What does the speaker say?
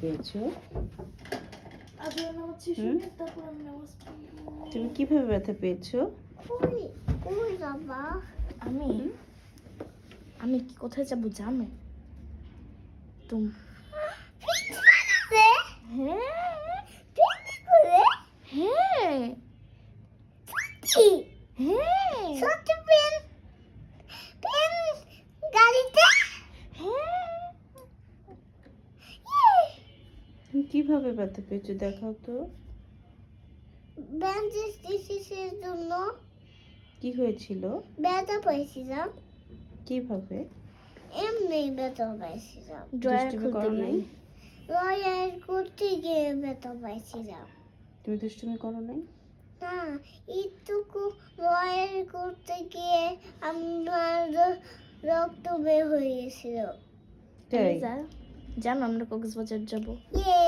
পেয়েছো? আগে নামাজ শেষ হুম? হলে তারপর আমি নামাজ পড়বো। তুমি কিভাবে ব্যথা পেয়েছো? ওই বাবা আমি আমি কি কোথায় যাব জানো? তুমি হ্যাঁ হ্যাঁ হ্যাঁ সত্যি পেন গাড়িতে হ্যাঁ তুমি কিভাবে ব্যথা পেয়েছো দেখাও তো। ব্যান্ডেজ ডিসিসের জন্য কি হয়েছিল? ব্যথা পাইছিলাম, কিভাবে? এমনি ব্যথা পাইছিলাম, ড্রয়ার দুষ্টুমি খুলতে করো গিয়ে নাই? রয়ার করতে গিয়ে ব্যথা পাইছিলাম। তুমি দুষ্টুমি করো নাই? না, এইটুকু রয়ার করতে গিয়ে আমার রক্ত বের হয়ে গেছিল। তাই? জানো আমরা কক্সবাজার যাব। ইয়ে